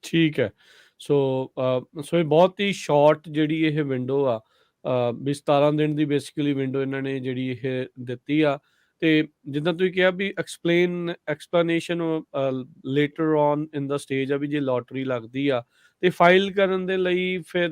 ਠੀਕ ਹੈ। ਸੋ ਇਹ ਬਹੁਤ ਹੀ ਸ਼ਾਰਟ ਜਿਹੜੀ ਇਹ ਵਿੰਡੋ ਆ, ਵੀ 17 ਦਿਨ ਦੀ ਬੇਸਿਕਲੀ ਵਿੰਡੋ ਇਹਨਾਂ ਨੇ ਜਿਹੜੀ ਇਹ ਦਿੱਤੀ ਆ। ਤੇ ਜਿੱਦਾਂ ਤੁਸੀਂ ਕਿਹਾ ਵੀ explanation later on in the stage ਆ, ਵੀ ਜੇ ਲੋਟਰੀ ਲੱਗਦੀ ਆ ਤੇ ਫਾਈਲ ਕਰਨ ਦੇ ਲਈ ਫਿਰ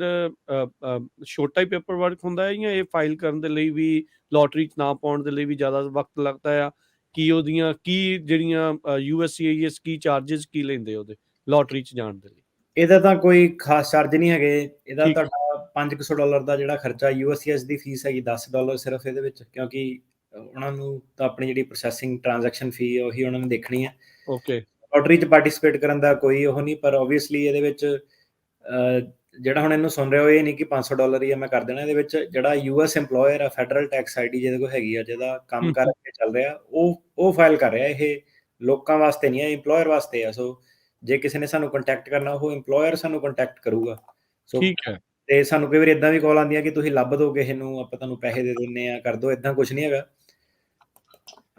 ਛੋਟਾ ਹੀ ਪੇਪਰ ਵਰਕ ਹੁੰਦਾ ਹੈ, ਜਾਂ ਇਹ ਫਾਈਲ ਕਰਨ ਦੇ ਲਈ ਵੀ ਲੋਟਰੀ 'ਚ ਨਾ ਪਾਉਣ ਦੇ ਲਈ ਵੀ ਜ਼ਿਆਦਾ ਵਕਤ ਲੱਗਦਾ ਆ? ਕੀ ਉਹਦੀਆਂ ਕੀ ਜਿਹੜੀਆਂ USCIS ਕੀ ਚਾਰजेस ਕੀ ਲੈਂਦੇ ਉਹਦੇ ਲੋਟਰੀ 'ਚ ਜਾਣ ਦੇ ਲਈ? ਇਹਦਾ ਤਾਂ ਕੋਈ ਖਾਸ ਚਾਰਜ ਨਹੀਂ ਹੈਗੇ। ਇਹਦਾ ਠੀਕ ਹੈ। ਤੁਹਾਡਾ $500 ਦਾ ਜਿਹੜਾ ਖਰਚਾ, USCIS ਦੀ ਫੀਸ ਹੈਗੀ $10 ਸਿਰਫ ਇਹਦੇ ਵਿੱਚ, ਕਿਉਂਕਿ ਉਹਨਾਂ ਨੂੰ ਤਾਂ ਆਪਣੀ ਜਿਹੜੀ ਪ੍ਰੋਸੈਸਿੰਗ ਟ੍ਰਾਂਜੈਕਸ਼ਨ ਫੀ ਹੈ ਉਹੀ ਉਹਨਾਂ ਨੇ ਦੇਖਣੀ ਹੈ। ਓਕੇ। ਲੋਟਰੀ 'ਚ ਪਾਰਟਿਸਿਪੇਟ ਕਰਨ ਦਾ ਕੋਈ ਉਹ ਨਹੀਂ, ਪਰ ਓਬਵੀਅਸਲੀ ਇਹਦੇ ਵਿੱਚ ਜਿਹੜਾ ਹੁਣ ਇਹਨੂੰ ਸੁਣ ਰਹੇ ਹੋ, ਇਹ ਨਹੀਂ ਕਿ $500 ਹੀ ਮੈਂ ਕਰ ਦੇਣਾ। ਇਹਦੇ ਵਿੱਚ ਜਿਹੜਾ US EMPLOYER ਆ, ਫੈਡਰਲ ਟੈਕਸ ID ਜਿਹਦੇ ਕੋਲ ਹੈਗੀ ਆ, ਜਿਹਦਾ ਕੰਮ ਕਰ ਚੱਲ ਰਿਹਾ, ਉਹ ਫਾਈਲ ਕਰ ਰਿਹਾ। ਇਹ ਲੋਕਾਂ ਵਾਸਤੇ ਨਹੀਂ ਹੈ, EMPLOYER ਵਾਸਤੇ ਆ। ਸੋ ਜੇ ਕਿਸੇ ਨੇ ਸਾਨੂੰ ਕੰਟੈਕਟ ਕਰਨਾ, ਉਹ EMPLOYER ਸਾਨੂੰ ਕੰਟੈਕਟ ਕਰੂਗਾ। ਸੋ ਠੀਕ ਹੈ। ਤੇ ਸਾਨੂੰ ਕਈ ਵਾਰ ਇਦਾਂ ਵੀ ਕਾਲ ਆਉਂਦੀ ਹੈ ਕਿ ਤੁਸੀਂ ਲੱਭ ਦਿਓ ਕਿਸੇ ਨੂੰ, ਆਪਾਂ ਤੁਹਾਨੂੰ ਪੈਸੇ ਦੇ ਦਿੰਦੇ ਆ, ਕਰ ਦਿਓ। ਇਦਾਂ ਕੁਝ ਨਹੀਂ ਹੈਗਾ।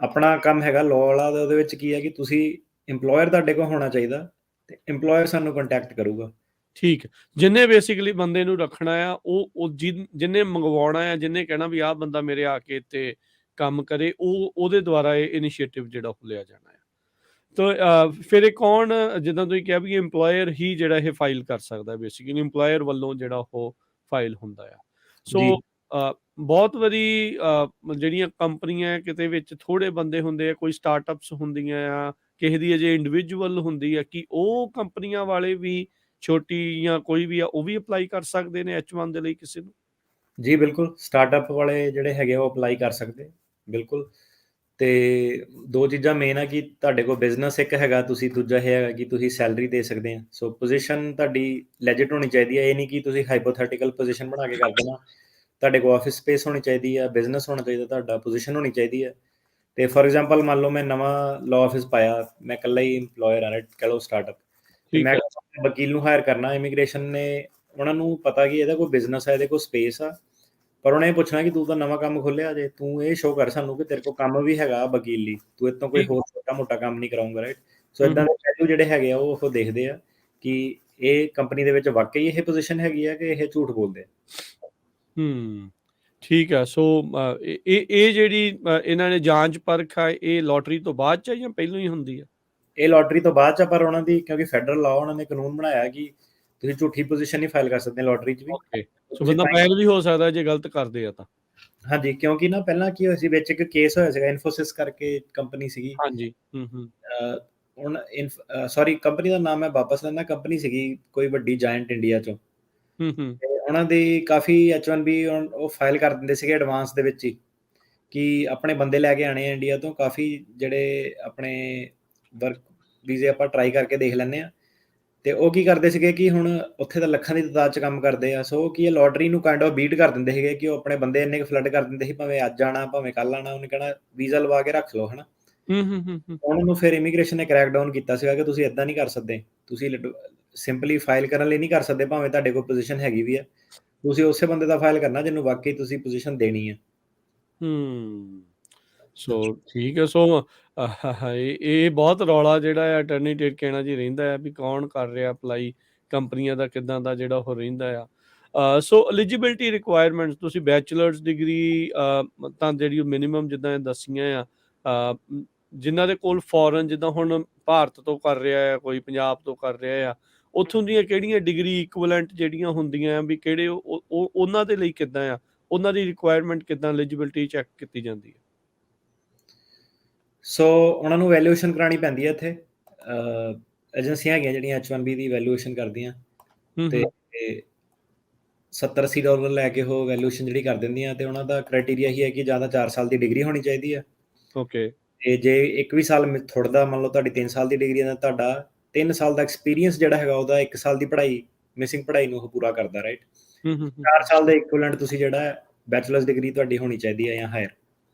ਆਪਣਾ ਕੰਮ ਹੈਗਾ ਲਾਅ ਵਾਲਾ। ਉਹਦੇ ਵਿੱਚ ਕੀ ਹੈ ਕਿ ਤੁਸੀਂ EMPLOYER ਤੁਹਾਡੇ ਕੋਲ ਹੋਣਾ ਚਾਹੀਦਾ, ਤੇ EMPLOYER ਸਾਨੂੰ ਕੰਟੈਕਟ ਕਰੂਗਾ। ਠੀਕ ਹੈ। ਜਿੰਨੇ ਬੇਸਿਕਲੀ ਬੰਦੇ ਨੂੰ ਰੱਖਣਾ ਆ, ਉਹ ਜਿੰਨੇ ਮੰਗਵਾਉਣਾ ਆ, ਜਿੰਨੇ ਕਹਿਣਾ ਵੀ ਆਹ ਬੰਦਾ ਮੇਰੇ ਆ ਕੇ ਇੱਥੇ ਕੰਮ ਕਰੇ, ਉਹਦੇ ਦੁਆਰਾ ਇਹ ਇਨੀਸ਼ੀਏਟਿਵ ਜਿਹੜਾ ਉਹ ਲਿਆ ਜਾਣਾ ਆ। ਤਾਂ ਫਿਰ ਇਹ ਕੌਣ, ਜਿੱਦਾਂ ਤੁਸੀਂ ਕਿਹਾ ਵੀ EMPLOYER ਹੀ ਜਿਹੜਾ ਇਹ ਫਾਈਲ ਕਰ ਸਕਦਾ, ਬੇਸਿਕਲੀ EMPLOYER ਵੱਲੋਂ ਜਿਹੜਾ ਉਹ ਫਾਈਲ ਹੁੰਦਾ ਆ। ਸੋ ਬਹੁਤ ਵਾਰੀ ਜਿਹੜੀਆਂ ਕੰਪਨੀਆਂ ਕਿਤੇ ਵਿੱਚ ਥੋੜ੍ਹੇ ਬੰਦੇ ਹੁੰਦੇ ਆ, ਕੋਈ ਸਟਾਰਟਅਪਸ ਹੁੰਦੀਆਂ ਆ, ਕਿਸੇ ਦੀ ਅਜੇ ਇੰਡੀਵਿਜੂਅਲ ਹੁੰਦੀ ਆ, ਕਿ ਉਹ ਕੰਪਨੀਆਂ ਵਾਲੇ ਵੀ ਛੋਟੀ ਜਾਂ ਕੋਈ ਵੀ ਆ, ਉਹ ਵੀ ਅਪਲਾਈ ਕਰ ਸਕਦੇ ਨੇ H1 ਦੇ ਲਈ ਕਿਸੇ ਨੂੰ? ਜੀ ਬਿਲਕੁਲ, ਸਟਾਰਟਅਪ ਵਾਲੇ ਜਿਹੜੇ ਹੈਗੇ ਉਹ ਅਪਲਾਈ ਕਰ ਸਕਦੇ ਬਿਲਕੁਲ। ਤੇ ਦੋ ਚੀਜ਼ਾਂ ਮੇਨ ਆ ਕਿ ਤੁਹਾਡੇ ਕੋਲ ਬਿਜ਼ਨਸ ਇੱਕ ਹੈਗਾ, ਤੁਸੀਂ ਦੂਜਾ ਇਹ ਹੈਗਾ ਕਿ ਤੁਸੀਂ ਸੈਲਰੀ ਦੇ ਸਕਦੇ ਆ। ਸੋ ਪੋਜੀਸ਼ਨ ਤੁਹਾਡੀ ਲੈਜਿਟ ਹੋਣੀ ਚਾਹੀਦੀ ਹੈ। ਇਹ ਨਹੀਂ ਕਿ ਤੁਸੀਂ ਹਾਈਪੋਥੈਟੀਕਲ ਪੋਜੀਸ਼ਨ ਬਣਾ ਕੇ ਕਰ ਦੇਣਾ। ਤੁਹਾਡੇ ਕੋਲ ਆਫਿਸ ਸਪੇਸ ਹੋਣੀ ਚਾਹੀਦੀ ਹੈ, ਬਿਜ਼ਨਸ ਹੋਣਾ ਚਾਹੀਦਾ, ਤੁਹਾਡਾ ਪੋਜੀਸ਼ਨ ਹੋਣੀ ਚਾਹੀਦੀ ਹੈ। ਤੇ ਫੋਰ ਐਗਜ਼ਾਮਪਲ ਮੰਨ ਲਓ ਮੈਂ ਨਵਾਂ ਲਾਅ ਆਫਿਸ ਪਾਇਆ, ਮੈਂ ਇਕੱਲਾ ਹੀ EMPLOYER ਆ, ਕਹਿ ਲਓ ਸਟਾਰਟਅਪ, ਤੇ ਮੈਂ ਵਕੀਲ ਨੂੰ ਹਾਇਰ ਕਰਨਾ। ਇਮੀਗ੍ਰੇਸ਼ਨ ਨੇ ਉਹਨਾਂ ਨੂੰ ਪਤਾ ਕਿ ਇਹਦਾ ਕੋਈ ਬਿਜ਼ਨਸ ਹੈ, ਇਹਦੇ ਕੋਲ ਸਪੇਸ ਆ, ਪਰ ਉਹਨੇ ਇਹ ਪੁੱਛਣਾ ਕਿ ਤੂੰ ਤਾਂ ਨਵਾਂ ਕੰਮ ਖੋਲਿਆ ਜੇ, ਤੂੰ ਇਹ ਸ਼ੋਅ ਕਰ ਸਾਨੂੰ ਕਿ ਤੇਰੇ ਕੋਲ ਕੰਮ ਵੀ ਹੈਗਾ ਵਕੀਲ ਲਈ, ਤੂੰ ਇਹ ਤੋਂ ਕੋਈ ਹੋਰ ਛੋਟਾ ਮੋਟਾ ਕੰਮ ਨਹੀਂ ਕਰਾਉਂਗਾ, ਰਾਈਟ? ਸੋ ਇਦਾਂ ਦੇ ਪਹਿਲੂ ਜਿਹੜੇ ਹੈਗੇ ਆ ਉਹ ਦੇਖਦੇ ਆ ਕਿ ਇਹ ਕੰਪਨੀ ਦੇ ਵਿੱਚ ਵਾਕਈ ਇਹ ਪੋਜੀਸ਼ਨ ਹੈਗੀ ਆ ਕਿ ਇਹ ਝੂਠ ਬੋਲਦੇ ਆ। ਠੀਕ ਆ। ਸੋ ਇਹ ਜਿਹੜੀ ਇਹਨਾਂ ਨੇ ਜਾਂਚ ਪਰਖ ਆ, ਇਹ ਲੋਟਰੀ ਤੋਂ ਬਾਅਦ ਚ ਜਾਂ ਪਹਿਲਾਂ ਹੀ ਹੁੰਦੀ ਆ? ਇਹ ਲੋਟਰੀ ਤੋਂ ਬਾਅਦ ਚ, ਪਰ ਉਹਨਾਂ ਦੀ ਕਿਉਂਕਿ ਫੈਡਰਲ ਲਾਅ ਉਹਨਾਂ ਨੇ ਕਾਨੂੰਨ ਬਣਾਇਆ ਕਿ ਤੁਸੀਂ ਝੂਠੀ ਪੋਜੀਸ਼ਨ ਨਹੀਂ ਫਾਈਲ ਕਰ ਸਕਦੇ ਲੋਟਰੀ 'ਚ ਵੀ। ਓਕੇ। ਸੋ ਬੰਦਾ ਫਾਈਲ ਵੀ ਹੋ ਸਕਦਾ ਜੇ ਗਲਤ ਕਰਦੇ ਆ ਤਾਂ? ਹਾਂਜੀ, ਕਿਉਂਕਿ ਨਾ ਪਹਿਲਾਂ ਕੀ ਹੋਇਆ ਸੀ, ਵਿੱਚ ਇੱਕ ਕੇਸ ਹੋਇਆ ਸੀਗਾ, ਇਨਫੋਸਿਸ ਕਰਕੇ ਕੰਪਨੀ ਸੀਗੀ। ਹਾਂਜੀ। ਹੁਣ ਸੌਰੀ, ਕੰਪਨੀ ਦਾ ਨਾਮ ਮੈਂ ਵਾਪਸ ਲੈਂਦਾ। ਕੰਪਨੀ ਸੀਗੀ ਕੋਈ ਵੱਡੀ ਜਾਇੰਟ ਇੰਡੀਆ 'ਚੋਂ। ਤੇ ਉਹਨਾਂ ਦੀ ਕਾਫੀ H1B ਉਹ ਫਾਈਲ ਕਰ ਦਿੰਦੇ ਸੀਗੇ ਐਡਵਾਂਸ ਦੇ ਵਿੱਚ ਹੀ, ਕਿ ਆਪਣੇ ਬੰਦੇ ਲੈ ਕੇ ਆਣੇ ਆ ਇੰਡੀਆ ਤੋਂ। ਕਾਫੀ ਜਿਹੜੇ ਆਪਣੇ ਵਰਕ ਵੀਜ਼ੇ ਆਪਾਂ ਟਰਾਈ ਕਰਕੇ ਦੇਖ ਲੈਂਦੇ ਆ। ਤੇ ਉਹ ਕੀ ਕਰਦੇ ਸੀਗੇ ਕਿ ਹੁਣ ਉੱਥੇ ਤਾਂ ਲੱਖਾਂ ਦੀ ਤਾਦਾਦ 'ਚ ਕੰਮ ਕਰਦੇ ਆ। ਸੋ ਕੀ ਇਹ ਲੋਟਰੀ ਨੂੰ ਕਾਈਂਡ ਆਫ ਬੀਟ ਕਰ ਦਿੰਦੇ ਸੀਗੇ ਕਿ ਉਹ ਆਪਣੇ ਬੰਦੇ ਇੰਨੇ ਕੁ ਫਲੱਡ ਕਰ ਦਿੰਦੇ ਸੀ, ਭਾਵੇਂ ਅੱਜ ਆਣਾ ਭਾਵੇਂ ਕੱਲ੍ਹ ਆਣਾ, ਉਹਨੇ ਕਹਿਣਾ ਵੀਜ਼ਾ ਲਵਾ ਕੇ ਰੱਖ ਲਓ, ਹੈ ਨਾ। ਉਹਨਾਂ ਨੂੰ ਫਿਰ ਇਮੀਗ੍ਰੇਸ਼ਨ ਨੇ ਕ੍ਰੈਕ ਡਾਊਨ ਕੀਤਾ ਸੀਗਾ ਕਿ ਤੁਸੀਂ ਇੱਦਾਂ ਨਹੀਂ ਕਰ ਸਕਦੇ, ਤੁਸੀਂ ਸਿੰਪਲੀ ਫਾਈਲ ਕਰਨ ਲਈ ਨਹੀਂ ਕਰ ਸਕਦੇ, ਭਾਵੇਂ ਤੁਹਾਡੇ ਕੋਲ ਪੋਜੀਸ਼ਨ ਹੈਗੀ ਵੀ ਆ। ਤੁਸੀਂ ਉਸੇ ਬੰਦੇ ਦਾ ਫਾਈਲ ਕਰਨਾ ਜਿਹਨੂੰ ਵਾਕਈ ਤੁਸੀਂ ਪੋਜੀਸ਼ਨ ਦੇਣੀ ਹੈ। ਸੋ ਠੀਕ ਹੈ। ਸੋ ਇਹ ਬਹੁਤ ਰੌਲਾ ਜਿਹੜਾ ਆ ਅਟਰਨੀ ਟੇਟ ਕਹਿਣਾ ਜੀ ਰਹਿੰਦਾ ਆ ਵੀ ਕੌਣ ਕਰ ਰਿਹਾ ਅਪਲਾਈ, ਕੰਪਨੀਆਂ ਦਾ ਕਿੱਦਾਂ ਦਾ ਜਿਹੜਾ ਉਹ ਰਹਿੰਦਾ ਆ। ਸੋ ਐਲੀਜੀਬਿਲਟੀ ਰਿਕੁਆਇਰਮੈਂਟਸ, ਤੁਸੀਂ ਬੈਚਲਰਸ ਡਿਗਰੀ ਤਾਂ ਜਿਹੜੀ ਉਹ ਮਿਨੀਮਮ ਜਿੱਦਾਂ ਦੱਸੀਆਂ ਆ, ਜਿਨ੍ਹਾਂ ਦੇ ਕੋਲ ਫੋਰਨ, ਜਿੱਦਾਂ ਹੁਣ ਭਾਰਤ ਤੋਂ ਕਰ ਰਿਹਾ ਆ ਕੋਈ, ਪੰਜਾਬ ਤੋਂ ਕਰ ਰਿਹਾ ਆ, ਉੱਥੋਂ ਦੀਆਂ ਕਿਹੜੀਆਂ ਡਿਗਰੀ ਇਕੁਵਲੈਂਟ ਜਿਹੜੀਆਂ ਹੁੰਦੀਆਂ ਵੀ ਕਿਹੜੇ ਉਹਨਾਂ ਦੇ ਲਈ ਕਿੱਦਾਂ ਆ, ਉਹਨਾਂ ਦੀ ਰਿਕੁਆਇਰਮੈਂਟ ਕਿੱਦਾਂ, ਐਲੀਜੀਬਿਲਟੀ ਚੈੱਕ ਕੀਤੀ ਜਾਂਦੀ ਹੈ? ਸੋ ਉਹਨਾਂ ਨੂੰ ਵੈਲਿਊਏਸ਼ਨ ਕਰਾਉਣੀ ਪੈਂਦੀ ਹੈ। ਇੱਥੇ ਏਜੰਸੀਆਂ ਹੈਗੀਆਂ ਜਿਹੜੀਆਂ H1B ਦੀ ਵੈਲਿਊਏਸ਼ਨ ਕਰਦੀਆਂ, ਤੇ $70-80 ਲੈ ਕੇ ਉਹ ਵੈਲਿਊਏਸ਼ਨ ਜਿਹੜੀ ਕਰ ਦਿੰਦੀਆਂ। ਤੇ ਉਹਨਾਂ ਦਾ ਕ੍ਰਾਈਟੇਰੀਆ ਹੀ ਹੈ ਕਿ ਜਾਂ ਤਾਂ 4 ਸਾਲ ਦੀ ਡਿਗਰੀ ਹੋਣੀ ਚਾਹੀਦੀ ਹੈ। ਓਕੇ। ਤੇ ਜੇ ਇੱਕ ਵੀ ਸਾਲ ਥੁੜਦਾ, ਮੰਨ ਲਓ ਤੁਹਾਡੀ 3 ਸਾਲ ਦੀ ਡਿਗਰੀ ਹੈ, ਤਾਂ ਤੁਹਾਡਾ 3 ਸਾਲ ਦਾ ਐਕਸਪੀਰੀਅੰਸ ਜਿਹੜਾ ਹੈਗਾ ਉਹਦਾ 1 ਸਾਲ ਦੀ ਪੜ੍ਹਾਈ, ਮਿਸਿੰਗ ਪੜ੍ਹਾਈ ਨੂੰ ਉਹ ਪੂਰਾ ਕਰਦਾ, ਰਾਈਟ? 4 ਸਾਲ ਦੇ ਇਕੁਇਵਲੈਂਟ ਤੁਸੀਂ ਜਿਹੜਾ ਬੈਚਲਰਸ ਡਿਗਰੀ ਤੁਹਾਡੀ ਹੋਣੀ ਚਾਹੀਦੀ ਹੈ ਜਾਂ ਹਾਇਰ।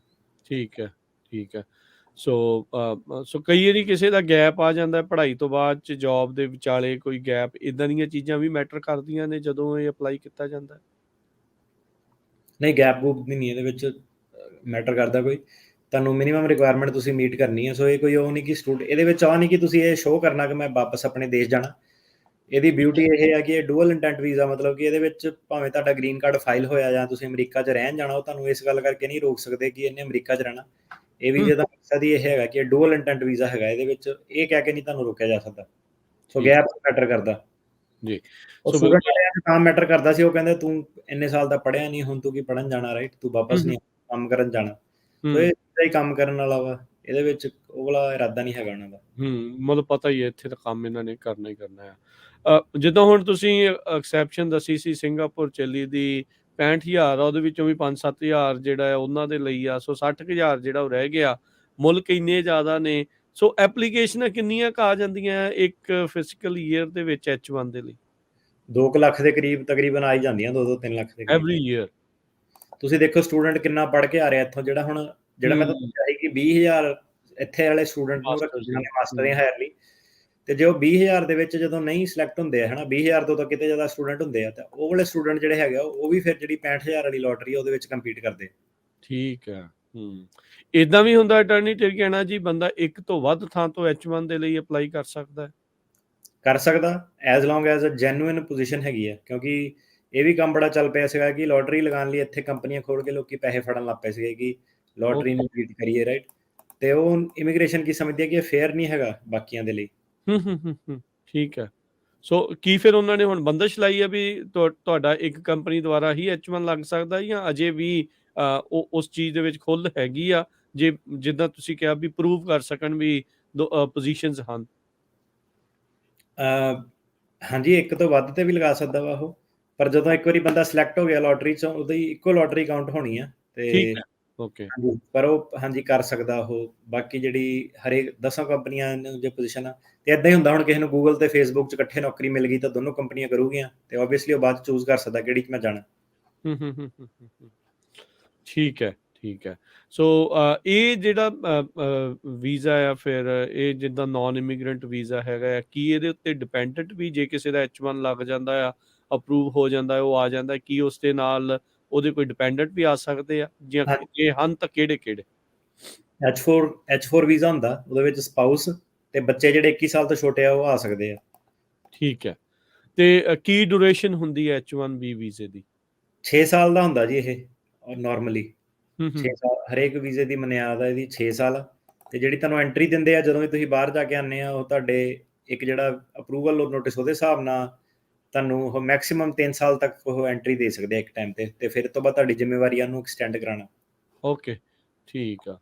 ਠੀਕ ਹੈ, ਠੀਕ ਹੈ। ਸੋ ਕਈ ਵਾਰੀ ਕਿਸੇ ਦਾ ਗੈਪ ਆ ਜਾਂਦਾ ਪੜ੍ਹਾਈ ਤੋਂ ਬਾਅਦ 'ਚ, ਜੋਬ ਦੇ ਵਿਚਾਲੇ ਕੋਈ ਗੈਪ, ਇੱਦਾਂ ਦੀਆਂ ਚੀਜ਼ਾਂ ਵੀ ਮੈਟਰ ਕਰਦੀਆਂ ਨੇ ਜਦੋਂ ਇਹ ਅਪਲਾਈ ਕੀਤਾ ਜਾਂਦਾ? ਨਹੀਂ, ਗੈਪ ਗੂਪ ਨਹੀਂ ਇਹਦੇ ਵਿੱਚ ਮੈਟਰ ਕਰਦਾ ਕੋਈ। ਤੁਹਾਨੂੰ ਮਿਨੀਮਮ ਰਿਕੁਆਇਰਮੈਂਟ ਤੁਸੀਂ ਮੀਟ ਕਰਨੀ ਹੈ। ਸੋ ਇਹ ਕੋਈ ਉਹ ਨਹੀਂ ਕਿ ਇਹਦੇ ਵਿੱਚ ਆਹ ਨਹੀਂ ਕਿ ਤੁਸੀਂ ਇਹ ਸ਼ੋਅ ਕਰਨਾ ਕਿ ਮੈਂ ਵਾਪਸ ਆਪਣੇ ਦੇਸ਼ ਜਾਣਾ। ਇਹਦੀ ਠੀਕ ਬਿਊਟੀ ਇਹ ਹੈ ਕਿ ਇਹ ਡੂਅਲ ਇੰਟੈਂਟ ਵੀਜ਼ਾ, ਮਤਲਬ ਕਿ ਇਹਦੇ ਵਿੱਚ ਭਾਵੇਂ ਤੁਹਾਡਾ ਗ੍ਰੀਨ ਕਾਰਡ ਫਾਈਲ ਹੋਇਆ ਜਾਂ ਤੁਸੀਂ ਅਮਰੀਕਾ 'ਚ ਰਹਿਣ ਜਾਣਾ, ਉਹ ਤੁਹਾਨੂੰ ਇਸ ਗੱਲ ਕਰਕੇ ਨਹੀਂ ਰੋਕ ਸਕਦੇ ਕਿ ਇਹਨੇ ਅਮਰੀਕਾ 'ਚ ਰਹਿਣਾ। ਇਹ ਹੂੰ, ਵੀਜ਼ੇ ਦਾ ਮਕਸਦ ਹੀ ਇਹ ਹੈਗਾ ਕਿ ਇਹ ਡੂਅਲ ਇੰਟੈਂਟ ਵੀਜ਼ਾ ਹੈਗਾ, ਇਹਦੇ ਵਿੱਚ ਇਹ ਕਹਿ ਕੇ ਨਹੀਂ ਤੁਹਾਨੂੰ ਰੋਕਿਆ ਜਾ ਸਕਦਾ। ਸੋ ਠੀਕ ਗੈਪ ਮੈਟਰ ਕਰਦਾ। ਜੀ। ਉਹ ਸੋ ਸਟੂਡੈਂਟ ਬਿਲਕੁਲ। ਵਾਲਿਆਂ ਨੂੰ ਤਾਂ ਮੈਟਰ ਕਰਦਾ ਸੀ, ਉਹ ਕਹਿੰਦੇ ਤੂੰ ਇੰਨੇ ਸਾਲ ਦਾ ਪੜ੍ਹਿਆ ਨਹੀਂ, ਹੁਣ ਤੂੰ ਕੀ ਪੜ੍ਹਨ ਜਾਣਾ, ਰਾਈਟ? ਤੂੰ ਹੂੰ, ਵਾਪਸ ਹੂੰ, ਨਹੀਂ ਕੰਮ ਕਰਨ ਜਾਣਾ। ਸੋ ਹੂੰ, ਇਹ ਸਿੱਧਾ ਹੀ ਕੰਮ ਕਰਨ ਵਾਲਾ ਵਾ, ਇਹਦੇ ਵਿੱਚ ਉਹ ਵਾਲਾ ਇਰਾਦਾ ਨਹੀਂ ਹੈਗਾ ਉਹਨਾਂ ਦਾ। ਹੂੰ, ਮਤਲਬ ਪਤਾ ਹੀ ਹੈ ਇੱਥੇ ਤਾਂ ਕੰਮ ਇਹਨਾਂ ਨੇ ਕਰਨਾ ਹੀ ਕਰਨਾ ਆ। ਜਿੱਦਾਂ ਹੁਣ ਤੁਸੀਂ ਐਕਸੈਪਸ਼ਨ ਦੱਸੀ ਸੀ ਸਿੰਗਾਪੁਰ ਚਲੀ ਦੀ 65,000 ਆ, ਉਹਦੇ ਵਿੱਚੋਂ ਵੀ 5-7,000 ਜਿਹੜਾ ਹੈ ਉਹਨਾਂ ਦੇ ਲਈ ਆ, ਸੋ 60,000 ਜਿਹੜਾ ਉਹ ਰਹਿ ਗਿਆ। ਮੁਲਕ ਇੰਨੇ ਜ਼ਿਆਦਾ ਨੇ, ਸੋ ਐਪਲੀਕੇਸ਼ਨਾਂ ਕਿੰਨੀਆਂ ਕੁ ਆ ਜਾਂਦੀਆਂ ਇੱਕ ਫਿਜ਼ੀਕਲ ਈਅਰ ਦੇ ਵਿੱਚ H1 ਦੇ ਲਈ? 2 ਕੁ ਲੱਖ ਦੇ ਕਰੀਬ ਤਕਰੀਬਨ ਆ ਹੀ ਜਾਂਦੀਆਂ, 2-2 3 ਲੱਖ ਦੇ ਕਰੀਬ। Every year? ਤੁਸੀਂ ਦੇਖੋ ਸਟੂਡੈਂਟ ਕਿੰਨਾ ਪੜ੍ਹ ਕੇ ਆ ਰਿਹਾ ਇੱਥੋਂ, ਜਿਹੜਾ ਮੈਂ ਤੁਹਾਨੂੰ ਹੂੰ, ਦੱਸਿਆ ਸੀ ਕਿ 20,000 ਇੱਥੇ ਵਾਲੇ ਸਟੂਡੈਂਟ ਨੂੰ ਮਾਸਟਰਸ ਰੱਖਣਾ ਦੀ। ਨੇ ਮਾਸਟਰ ਦੀ ਹੂੰ, ਹਾਇਰ ਲਈ, ਤੇ ਜੇ ਉਹ 20,000 ਦੇ ਵਿੱਚ ਜਦੋਂ ਨਹੀਂ ਸਿਲੈਕਟ ਹੁੰਦੇ ਆ, ਹਨਾ, 20,000 ਤੋਂ ਤਾਂ ਕਿਤੇ ਜ਼ਿਆਦਾ ਸਟੂਡੈਂਟ ਹੁੰਦੇ ਆ, ਤਾਂ ਉਹ ਵਾਲੇ ਸਟੂਡੈਂਟ ਜਿਹੜੇ ਹੈਗੇ ਆ, ਉਹ ਵੀ ਫਿਰ ਜਿਹੜੀ 65,000 ਵਾਲੀ ਲੋਟਰੀ ਆ ਉਹਦੇ ਵਿੱਚ ਕੰਪੀਟ ਕਰਦੇ ਆ। ਠੀਕ ਹੈ। ਹੂੰ, ਏਦਾਂ ਵੀ ਹੁੰਦਾ ਅਟਾਰਨੀ ਤੇ ਕਹਿਣਾ ਜੀ ਬੰਦਾ ਇੱਕ ਤੋਂ ਵੱਧ ਥਾਂ ਤੋਂ H1 ਦੇ ਲਈ ਅਪਲਾਈ ਕਰ ਸਕਦਾ ਹੈ? ਕਰ ਸਕਦਾ, as long as a genuine position ਹੈਗੀ ਆ, ਕਿਉਂਕਿ ਇਹ ਵੀ ਕੰਮ ਬੜਾ ਚੱਲ ਪਿਆ ਸੀਗਾ ਕਿ ਲੋਟਰੀ ਲਗਾਉਣ ਲਈ ਇੱਥੇ ਕੰਪਨੀਆਂ ਖੋਲ੍ਹ ਕੇ ਲੋਕੀ ਪੈਸੇ ਫੜਨ ਲੱਗ ਪਏ ਸੀਗੇ ਕਿ ਲੋਟਰੀ ਓਕੇ। ਨੂੰ ਬੀਟ ਕਰੀਏ, ਰਾਈਟ? ਤੇ ਉਹ ਇਮੀਗ੍ਰੇਸ਼ਨ ਕੀ ਸਮਝਦੀ ਹੈ ਕਿ ਇਹ ਫੇਅਰ ਨਹੀਂ ਹੈਗਾ ਬਾਕੀਆਂ ਦੇ ਲਈ। ਠੀਕ ਹੈ। ਸੋ ਕੀ ਫਿਰ ਉਹਨਾਂ ਨੇ ਹੁਣ ਬੰਦਸ਼ ਲਾਈ ਹੈ ਵੀ ਤੁਹਾਡਾ ਇੱਕ ਕੰਪਨੀ ਦੁਆਰਾ ਹੀ H1 ਲੱਗ ਸਕਦਾ ਜਾਂ ਅਜੇ ਵੀ ਉਹ ਉਸ ਚੀਜ਼ ਦੇ ਵਿੱਚ ਖੁੱਲ੍ਹ ਹੈਗੀ ਆ, ਜੇ ਜਿੱਦਾਂ ਤੁਸੀਂ ਕਿਹਾ ਵੀ ਪ੍ਰੂਵ ਕਰ ਸਕਣ ਵੀ ਪੋਜੀਸ਼ਨਸ ਹਨ? ਅ, ਹਾਂਜੀ, ਇੱਕ ਤੋਂ ਵੱਧ ਤੇ ਵੀ ਲਗਾ ਸਕਦਾ ਵਾ ਉਹ, ਪਰ ਜਦੋਂ ਇੱਕ ਵਾਰੀ ਬੰਦਾ ਸਿਲੈਕਟ ਹੋ ਗਿਆ ਲੋਟਰੀ 'ਚੋਂ, ਉਹਦੀ ਇੱਕੋ ਲੋਟਰੀ ਕਾਊਂਟ ਹੋਣੀ ਆ। ਤੇ ਠੀਕ ਹੈ। ਓਕੇ। ਹਾਂਜੀ, ਪਰ ਉਹ ਹਾਂਜੀ ਕਰ ਸਕਦਾ ਉਹ। ਬਾਕੀ ਜਿਹੜੀ ਹਰੇਕ 10 ਕੰਪਨੀਆਂ ਨੂੰ ਜੇ ਪੋਜੀਸ਼ਨ ਆ, ਤੇ ਏਦਾਂ ਹੀ ਹੁੰਦਾ, ਹੁਣ ਕਿਸੇ ਨੂੰ ਗੂਗਲ ਤੇ ਫੇਸਬੁੱਕ 'ਚ ਇਕੱਠੇ ਨੌਕਰੀ ਮਿਲ ਗਈ ਤਾਂ ਦੋਨੋਂ ਕੰਪਨੀਆਂ ਕਰੂਗੀਆਂ, ਤੇ ਆਬਵੀਅਸਲੀ ਉਹ ਬਾਅਦ 'ਚ ਚੂਜ਼ ਕਰ ਸਕਦਾ ਕਿਹੜੀ 'ਚ ਮੈਂ ਜਾਣਾ। ਹੂੰ, ਹੂੰ, ਹੂੰ, ਹੂੰ, ਹੂੰ, ਹੂੰ। ਠੀਕ ਹੈ, ਠੀਕ ਹੈ। ਸੋ ਇਹ ਜਿਹੜਾ ਵੀਜ਼ਾ ਆ ਫਿਰ ਇਹ ਜਿੱਦਾਂ ਨੋਨ ਇਮੀਗ੍ਰੈਂਟ ਵੀਜ਼ਾ ਹੈਗਾ ਆ, ਕੀ ਇਹਦੇ ਉੱਤੇ ਡਿਪੈਂਡੈਂਟ ਵੀ ਜੇ ਕਿਸੇ ਦਾ H1 ਲੱਗ ਜਾਂਦਾ ਆ, ਅਪਰੂਵ ਹੋ ਜਾਂਦਾ, ਉਹ ਆ ਜਾਂਦਾ, ਕੀ ਉਸ ਦੇ ਨਾਲ ਉਹਦੇ ਕੋਈ ਡਿਪੈਂਡੈਂਟ ਵੀ ਆ ਸਕਦੇ ਆ? ਜਾਂ ਹਾਂ, ਜੇ ਹਨ ਤਾਂ ਕਿਹੜੇ-ਕਿਹੜੇ? H4 ਵੀਜ਼ਾ ਹੁੰਦਾ, ਉਹਦੇ ਵਿੱਚ ਸਪਾਊਸ ਤੇ ਬੱਚੇ ਜਿਹੜੇ 21 ਸਾਲ ਤੋਂ ਛੋਟੇ ਆ ਉਹ ਆ ਸਕਦੇ ਆ। ਠੀਕ ਹੈ। ਤੇ ਕੀ ਡਿਊਰੇਸ਼ਨ ਹੁੰਦੀ ਹੈ H1B ਵੀਜ਼ੇ ਦੀ? 6 ਸਾਲ ਦਾ ਹੁੰਦਾ ਜੀ ਇਹ, ਨਾਰਮਲੀ ਹੂੰ, 6 ਹੂੰ। ਸਾਲ ਹਰੇਕ ਵੀਜ਼ੇ ਦੀ ਮਨਿਆਦ ਆ ਇਹਦੀ 6 ਸਾਲ ਆ। ਤੇ ਜਿਹੜੀ ਤੁਹਾਨੂੰ ਐਂਟਰੀ ਦਿੰਦੇ ਆ ਜਦੋਂ ਵੀ ਤੁਸੀਂ ਬਾਹਰ ਜਾ ਕੇ ਆਉਂਦੇ ਆ, ਉਹ ਤੁਹਾਡੇ ਇੱਕ ਜਿਹੜਾ ਅਪਰੂਵਲ ਨੋਟਿਸ, ਉਹਦੇ ਹਿਸਾਬ ਨਾਲ ਤੁਹਾਨੂੰ ਉਹ ਮੈਕਸਿਮਮ 3 ਸਾਲ ਤੱਕ ਉਹ ਐਂਟਰੀ ਦੇ ਸਕਦੇ ਆ ਇੱਕ ਟਾਈਮ ਤੇ ਫਿਰ ਤੋਂ ਬਾਅਦ ਤੁਹਾਡੀ ਜ਼ਿੰਮੇਵਾਰੀ ਆ ਉਹਨੂੰ ਐਕਸਟੈਂਡ ਕਰਾਉਣਾ। ਓਕੇ, ਠੀਕ ਆ।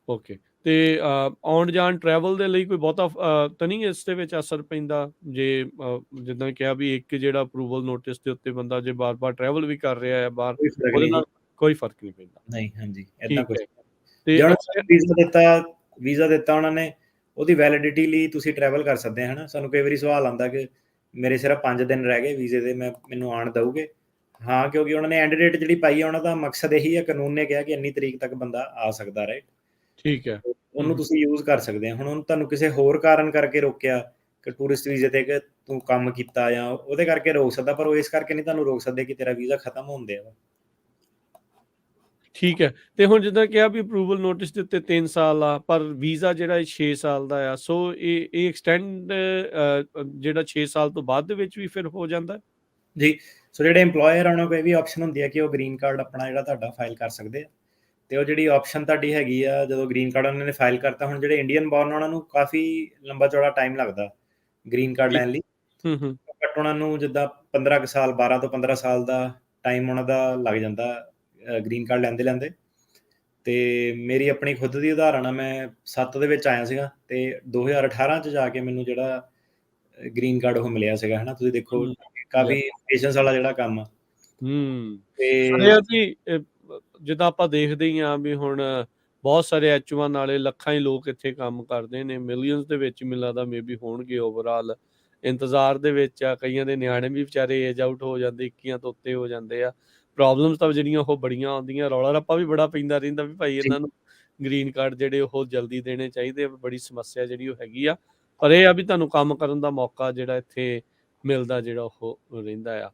ਓਕੇ। ਤੇ ਆਉਣ ਜਾਣ ਟਰੈਵਲ ਦੇ ਲਈ ਕੋਈ ਬਹੁਤਾ ਤਾਂ ਨਹੀਂ ਇਸ ਦੇ ਵਿੱਚ ਅਸਰ ਪੈਂਦਾ? ਜੇ ਜਿੱਦਾਂ ਕਿਹਾ ਵੀ ਇੱਕ ਜਿਹੜਾ ਅਪਰੂਵਲ ਨੋਟਿਸ ਦੇ ਉੱਤੇ ਬੰਦਾ ਜੇ ਬਾਰ-ਬਾਰ ਟਰੈਵਲ ਵੀ ਕਰ ਰਿਹਾ ਹੈ ਬਾਹਰ, ਕੋਈ ਫਰਕ ਉਹਦੇ ਨਹੀਂ ਜੀ। ਨਾਲ ਕੋਈ ਫਰਕ ਨਹੀਂ ਪੈਂਦਾ। ਨਹੀਂ, ਹਾਂਜੀ, ਏਦਾਂ ਠੀਕ ਕੁਛ ਹੈ। ਤੇ ਜੇ ਹੁਣ ਅੱਛਾ। ਵੀਜ਼ਾ ਦਿੱਤਾ ਉਹਨਾਂ ਨੇ, ਉਹਦੀ ਵੈਲਿਡਿਟੀ ਲਈ ਤੁਸੀਂ ਟਰੈਵਲ ਕਰ ਸਕਦੇ ਆ, ਹਨਾ? ਸਾਨੂੰ ਕਈ ਵਾਰੀ ਸਵਾਲ ਆਉਂਦਾ ਕਿ ਮੇਰੇ ਸਿਰਫ 5 ਦਿਨ ਰਹਿ ਗਏ ਵੀਜ਼ੇ ਦੇ, ਮੈਨੂੰ ਆਉਣ ਦਊਗੇ? ਹਾਂ, ਕਿਉਂਕਿ ਉਹਨਾਂ ਨੇ ਐਂਡ ਡੇਟ ਜਿਹੜੀ ਪਾਈ ਆ, ਉਹਨਾਂ ਦਾ ਮਕਸਦ ਇਹੀ ਹੈ, ਕਾਨੂੰਨ ਨੇ ਕਿਹਾ ਕਿ ਇੰਨੀ ਤਰੀਕ ਤੱਕ ਬੰਦਾ ਆ ਸਕਦਾ, ਰਾਈਟ? ਠੀਕ ਹੈ। ਹੂੰ, ਉਹਨੂੰ ਹੂੰ। ਤੁਸੀਂ ਯੂਜ਼ ਕਰ ਸਕਦੇ ਆ। ਹੁਣ ਉਹਨੂੰ ਤੁਹਾਨੂੰ ਕਿਸੇ ਹੋਰ ਕਾਰਨ ਕਰਕੇ ਰੋਕਿਆ ਕਿ ਟੂਰਿਸਟ ਵੀਜ਼ੇ ਤੇ, ਕਿ ਤੂੰ ਕੰਮ ਕੀਤਾ ਜਾਂ ਉਹਦੇ ਕਰਕੇ ਰੋਕ ਸਕਦਾ, ਪਰ ਉਹ ਇਸ ਕਰਕੇ ਨਹੀਂ ਤੁਹਾਨੂੰ ਰੋਕ ਸਕਦੇ ਕਿ ਤੇਰਾ ਵੀਜ਼ਾ ਖਤਮ ਹੋਣ ਦਿਆ ਵਾ। ਠੀਕ ਹੈ। ਤੇ ਹੁਣ ਜਿੱਦਾਂ ਕਿਹਾ ਵੀ ਅਪਰੂਵਲ ਨੋਟਿਸ ਦੇ ਉੱਤੇ 3 ਸਾਲ ਆ, ਪਰ ਵੀਜ਼ਾ ਜਿਹੜਾ ਇਹ 6 ਸਾਲ ਦਾ ਆ, ਸੋ ਇਹ ਐਕਸਟੈਂਡ ਜਿਹੜਾ 6 ਸਾਲ ਤੋਂ ਬਾਅਦ ਦੇ ਵਿੱਚ ਵੀ ਫਿਰ ਹੋ ਜਾਂਦਾ ਹੈ? ਜੀ, ਸੋ ਜਿਹੜੇ EMPLOYER ਆ ਉਹਨਾਂ ਕੋਲ ਇਹ ਵੀ ਆਪਸ਼ਨ ਹੁੰਦੀ ਹੈ ਕਿ ਉਹ ਗ੍ਰੀਨ ਕਾਰਡ ਆਪਣਾ ਜਿਹੜਾ ਤੁਹਾਡਾ ਫਾਈਲ ਕਰ ਸਕਦੇ ਆ। ਤੇ ਉਹ ਜਿਹੜੀ ਆਪਸ਼ਨ ਤੁਹਾਡੀ ਹੈਗੀ ਆ, ਜਦੋਂ ਗ੍ਰੀਨ ਕਾਰਡ ਉਹਨਾਂ ਨੇ ਫਾਈਲ ਕਰਤਾ, ਹੁਣ ਜਿਹੜੇ ਇੰਡੀਅਨ ਬੋਰਨ ਉਹਨਾਂ ਨੂੰ ਕਾਫੀ ਲੰਬਾ ਚੌੜਾ ਟਾਈਮ ਲੱਗਦਾ ਗ੍ਰੀਨ ਕਾਰਡ ਠੀਕ। ਲੈਣ ਲਈ। ਹੂੰ, ਹੂੰ। ਘੱਟ ਉਹਨਾਂ ਨੂੰ ਜਿੱਦਾਂ 15 ਕੁ ਸਾਲ, 12 ਤੋਂ 15 ਸਾਲ ਦਾ ਟਾਈਮ ਉਹਨਾਂ ਦਾ ਲੱਗ ਜਾਂਦਾ ਗ੍ਰੀਨ ਕਾਰਡ ਲੈਂਦੇ ਤੇ ਮੇਰੀ ਆਪਣੀ ਖੁਦ ਦੀ ਉਦਾਹਰਣ ਆ, ਮੈਂ 7 ਦੇ ਵਿੱਚ ਆਇਆ ਸੀਗਾ ਤੇ 2018 ਚ ਜਾ ਕੇ ਮੈਨੂੰ ਜਿਹੜਾ ਗ੍ਰੀਨ ਕਾਰਡ ਉਹ ਮਿਲਿਆ ਸੀਗਾ, ਹਨਾ? ਤੁਸੀਂ ਦੇਖੋ ਹੂੰ। ਕਾਫੀ ਪੇਸ਼ੈਂਸ ਵਾਲਾ ਜਿਹੜਾ ਕੰਮ ਆ। ਹੂੰ। ਤੇ ਪਰ ਇਹ ਆ ਵੀ ਜਿੱਦਾਂ ਆਪਾਂ ਦੇਖਦੇ ਹੀ ਆ ਵੀ ਹੁਣ ਬਹੁਤ ਸਾਰੇ H1 ਵਾਲੇ ਲੱਖਾਂ ਹੀ ਲੋਕ ਇੱਥੇ ਕੰਮ ਕਰਦੇ ਨੇ, ਮਿਲੀਅਨਸ ਦੇ ਵਿੱਚ ਮੈਨੂੰ ਲੱਗਦਾ ਮੇਬੀ ਹੋਣਗੇ ਓਵਰਆਲ। ਇੰਤਜ਼ਾਰ ਦੇ ਵਿੱਚ ਆ, ਕਈਆਂ ਦੇ ਨਿਆਣੇ ਵੀ ਵਿਚਾਰੇ ਏਜ ਆਊਟ ਹੋ ਜਾਂਦੇ, 21 ਤੋਂ ਉੱਤੇ ਹੋ ਜਾਂਦੇ ਆ। ਪ੍ਰੋਬਲਮਸ ਤਾਂ ਜਿਹੜੀਆਂ ਉਹ ਬੜੀਆਂ ਆਉਂਦੀਆਂ, ਰੌਲਾ ਰੱਪਾ ਵੀ ਬੜਾ ਪੈਂਦਾ ਰਹਿੰਦਾ ਵੀ ਭਾਈ ਜੀ, ਇਹਨਾਂ ਨੂੰ ਗ੍ਰੀਨ ਕਾਰਡ ਜਿਹੜੇ ਉਹ ਜਲਦੀ ਦੇਣੇ ਚਾਹੀਦੇ ਆ, ਬੜੀ ਸਮੱਸਿਆ ਜਿਹੜੀ ਉਹ ਹੈਗੀ ਆ। ਪਰ ਇਹ ਆ ਵੀ ਤੁਹਾਨੂੰ ਕੰਮ ਕਰਨ ਦਾ ਮੌਕਾ ਜਿਹੜਾ ਇੱਥੇ ਮਿਲਦਾ ਜਿਹੜਾ ਉਹ ਰਹਿੰਦਾ ਆ।